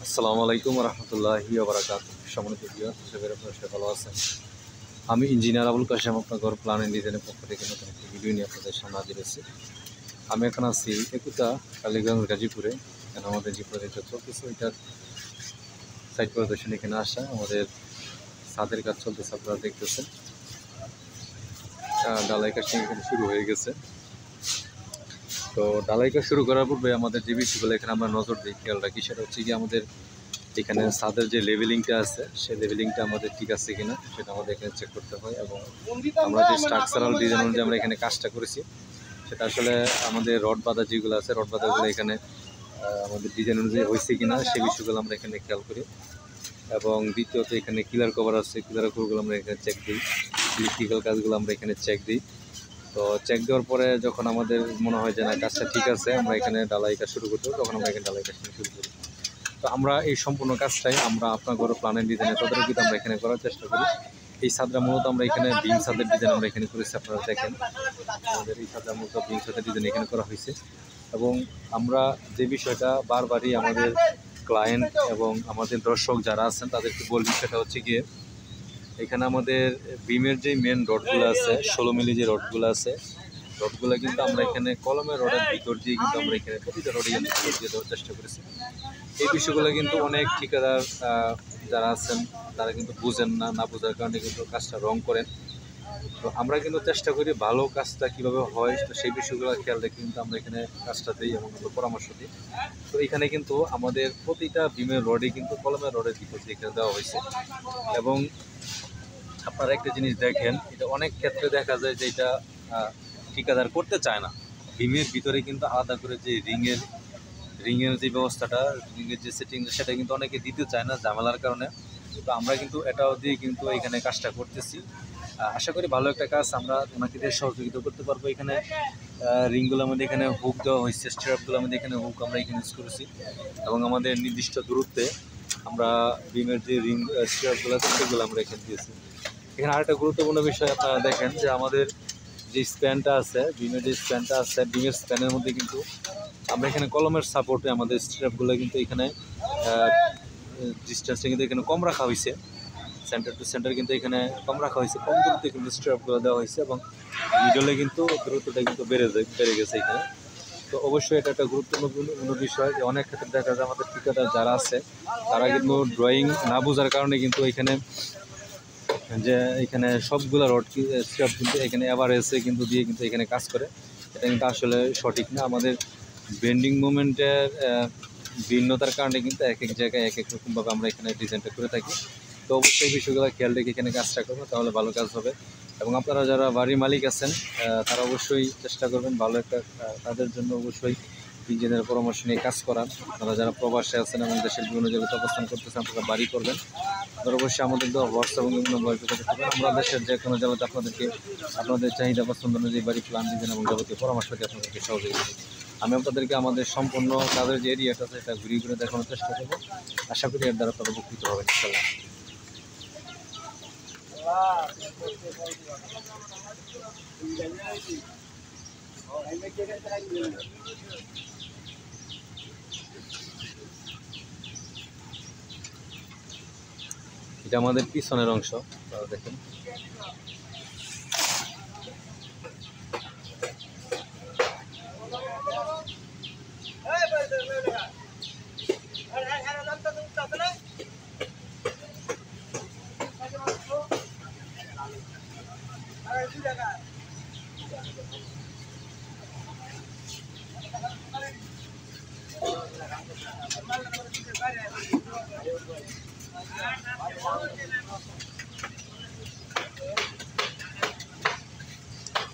আসসালামু আলাইকুম রহমতুল্লাহি ওয়া বারাকাতুহু। সম্মানিত ভিউয়ার, আশা করি আপনারা সবাই ভালো আছেন। আমি ইঞ্জিনিয়ার আবুল কাশেম, আপনার প্ল্যান এন্ড ডিজাইনের পক্ষ থেকে নতুন একটি ভিডিও নিয়ে আপনাদের সামনে হাজির হয়েছি। আমি এখন আছি একুতা কালীগঞ্জ গাজীপুরে। কেন আমাদের যে প্রজেক্টটা চলতেছে ওইটার সাইট পরিদর্শন এখানে আসা। আমাদের ছাদের কাজ চলতেছে, আপনারা দেখতেছেন। ঢালাই কাজ এখানে শুরু হয়ে গেছে। তো ঢালাই কাজ শুরু করার পূর্বে আমাদের যে বিষয়গুলো এখানে আমরা নজর দিই, খেয়াল রাখি, সেটা হচ্ছে কি আমাদের এখানে ছাদের যে লেভেলিংটা আছে সেই লেভেলিংটা আমাদের ঠিক আছে কিনা সেটা আমাদের এখানে চেক করতে হয়। এবং আমরা যে স্ট্রাকচারাল ডিজাইন অনুযায়ী আমরা এখানে কাজটা করেছি সেটা আসলে আমাদের রড বাঁধা যেগুলো আছে রড বাঁধাগুলো এখানে আমাদের ডিজাইন অনুযায়ী হয়েছে কিনা সেই বিষয়গুলো আমরা এখানে খেয়াল করি। এবং দ্বিতীয়ত এখানে কিলার কভার আছে, কিলার কভারগুলো আমরা এখানে চেক দিই। ইলেকট্রিক্যাল কাজগুলো আমরা এখানে চেক দিই। তো চেক দেওয়ার পরে যখন আমাদের মনে হয় যে না কাজটা ঠিক আছে, আমরা এখানে ঢালাই কাজ শুরু করতে হবে, তখন আমরা এখানে ঢালাই কাজ শুরু করি। তো আমরা এই সম্পূর্ণ কাজটাই আমরা আপনার ঘরে প্ল্যান এন্ড ডিজাইনের তদারকিতে আমরা এখানে করার চেষ্টা করি। এই ছাদটা মূলত আমরা এখানে বিম ছাদের ডিজাইন আমরা এখানে করেছি, আপনারা দেখেন। আমাদের এই ছাদটা মূলত বিম ছাদের ডিজাইন এখানে করা হয়েছে। এবং আমরা যে বিষয়টা বারবারই আমাদের ক্লায়েন্ট এবং আমাদের দর্শক যারা আছেন তাদেরকে বলি, সেটা হচ্ছে গিয়ে এখানে আমাদের বিমের যে মেন রডগুলো আছে 16 মিলি যে রডগুলো আছে, রডগুলো কিন্তু আমরা এখানে কলমের রডের ভিতর দিয়ে কিন্তু আমরা এখানে প্রতিটা রডে দিয়ে দেওয়ার চেষ্টা করেছি। এই বিষয়গুলো কিন্তু অনেক ঠিকাদার যারা আছেন তারা কিন্তু বুঝেন না বোঝার কারণে কিন্তু কাজটা রং করেন। তো আমরা কিন্তু চেষ্টা করি ভালো কাজটা কীভাবে হয়, তো সেই বিষয়গুলো খেয়াল রেখে কিন্তু আমরা এখানে কাজটা দিই এবং পরামর্শ দিই। তো এখানে কিন্তু আমাদের প্রতিটা বিমের রডে কিন্তু কলমের রডের ভিতর দিয়ে এখানে দেওয়া হয়েছে। এবং আপনারা একটা জিনিস দেখেন, এটা অনেক ক্ষেত্রে দেখা যায় যে এটা ঠিকাদার করতে চায় না। বিমের ভিতরে কিন্তু আলাদা করে যে রিংয়ের যে ব্যবস্থাটা, রিংয়ের যে সেটিং, সেটা কিন্তু অনেকে দিতে চায় না ঝামেলার কারণে। তো আমরা কিন্তু এটাও দিয়ে কিন্তু এখানে কাজটা করতেছি। আশা করি ভালো একটা কাজ আমরা ওনাকে দিয়ে সহযোগিতা করতে পারবো। এখানে রিংগুলোর মধ্যে এখানে হুক দেওয়া হয়েছে, স্ট্র্যাপগুলোর মধ্যে এখানে হুক আমরা এখানে ইউজ করেছি। এবং আমাদের নির্দিষ্ট দূরত্বে আমরা বিমের যে রিং স্ট্র্যাপগুলো আছে সেগুলো আমরা এখানে দিয়েছি। এখানে আরেকটা গুরুত্বপূর্ণ বিষয় আপনারা দেখেন যে আমাদের যে স্প্যানটা আছে, বিমের যে স্প্যানটা আছে, বিমের স্প্যানের মধ্যে কিন্তু আমরা এখানে কলমের সাপোর্টে আমাদের স্ট্র্যাপগুলো কিন্তু এখানে ডিস্টেন্সটা কিন্তু এখানে কম রাখা হয়েছে। সেন্টার টু সেন্টার কিন্তু এখানে কম রাখা হয়েছে, কম দূরত্বে কিন্তু স্ট্র্যাপগুলো দেওয়া হয়েছে। এবং মিডলে কিন্তু দূরত্বটা কিন্তু বেড়ে গেছে এখানে। তো অবশ্যই এটা একটা গুরুত্বপূর্ণ বিষয় যে অনেক ক্ষেত্রে দেখা যায় আমাদের ঠিকাদার যারা আছে তারা কিন্তু ড্রয়িং না বোঝার কারণে কিন্তু এখানে সবগুলো রড স্ট্র্যাপ কিন্তু এখানে এভারেজে কিন্তু দিয়ে কিন্তু এখানে কাজ করে। এটা কিন্তু আসলে সঠিক না। আমাদের বেন্ডিং মুভমেন্টের ভিন্নতার কারণে কিন্তু এক এক জায়গায় এক এক রকমভাবে আমরা এখানে ডিজাইনটা করে থাকি। তো অবশ্যই বিষয়গুলো খেয়াল রেখে এখানে কাজটা করবো, তাহলে ভালো কাজ হবে। এবং আপনারা যারা বাড়ির মালিক আছেন তারা অবশ্যই চেষ্টা করবেন ভালো একটা তাদের জন্য অবশ্যই ইঞ্জিনিয়ারের পরামর্শ নিয়ে কাজ করান। আপনারা যারা প্রবাসে আছেন এবং দেশের বিভিন্ন জায়গায় অবস্থান করতেছেন, আপনারা বাড়ি করবেন, আপনারা অবশ্যই আমাদের হোয়াটসঅ্যাপ এবং নম্বর যোগাযোগ করবেন। আমরা দেশের যে কোনো জেলাতে আপনাদেরকে আপনাদের চাহিদা পছন্দ অনুযায়ী বাড়ি প্ল্যান ডিজাইন এবং যাবতীয় পরামর্শ দিয়ে আপনাদেরকে সহযোগিতা করি। আমি আপনাদেরকে আমাদের সম্পূর্ণ কাজের যে এরিয়াটা আছে এটা ঘুরিয়ে ঘুরে দেখানোর চেষ্টা করবো। আশা করি এর দ্বারা আপনারা উপকৃত হবেন ইনশাআল্লাহ। এটা আমাদের পিছনের অংশ, দেখেন।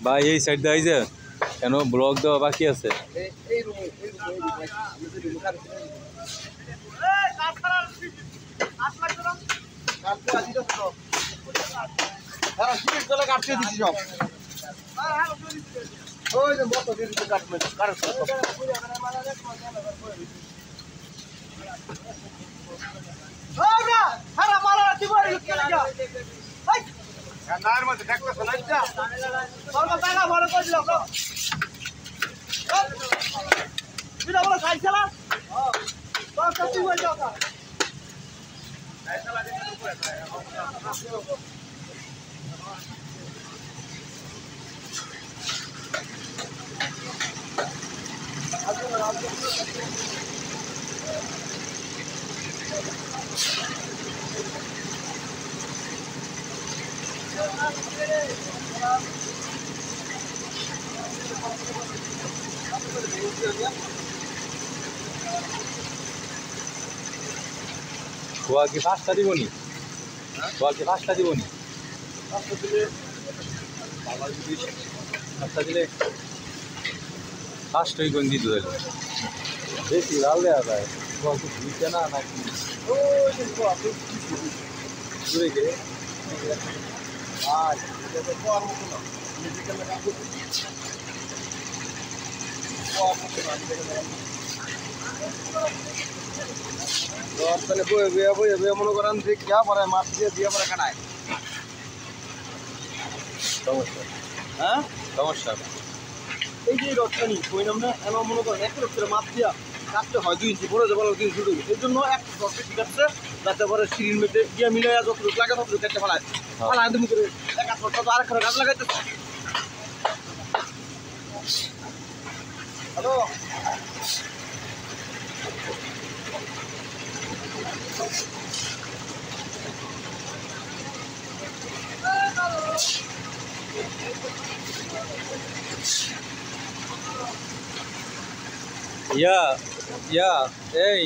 ভাই এই সাইড দিয়ে আইছে কেন ব্লক দেওয়া বাকি আছে? টাকা খোয়া কি 5টা দিবনি? খোয়া কি 5টা দিবনি? 5টা দিলে 5টাই কোন দিতে হলো বেশি লাল দেওয়া যায়। খোয়া কি দিচ্ছে না নাকি দূরে গেলে মনে করেন যে কিয়া পরে মাছ দিয়ে পরে খানায় সমস্যা। হ্যাঁ সমস্যা এই যে রথখানি ওই নাম না এমন মনে করেন এক রথের মাছ দিয়া কাটতে হয় 2 ইঞ্চি পরে যাবার 2 ইঞ্চি এই জন্য এক রথে ঠিক আছে যাতে পরে সিঁড়ির মধ্যে গিয়ে মিলে যতটুকু লাগে ততটুকু কেটে ফেলায় ফেলায় তুমি করে এক হাত তো আরেক গাছ লাগাইতেছে। হ্যালো ইয়া এই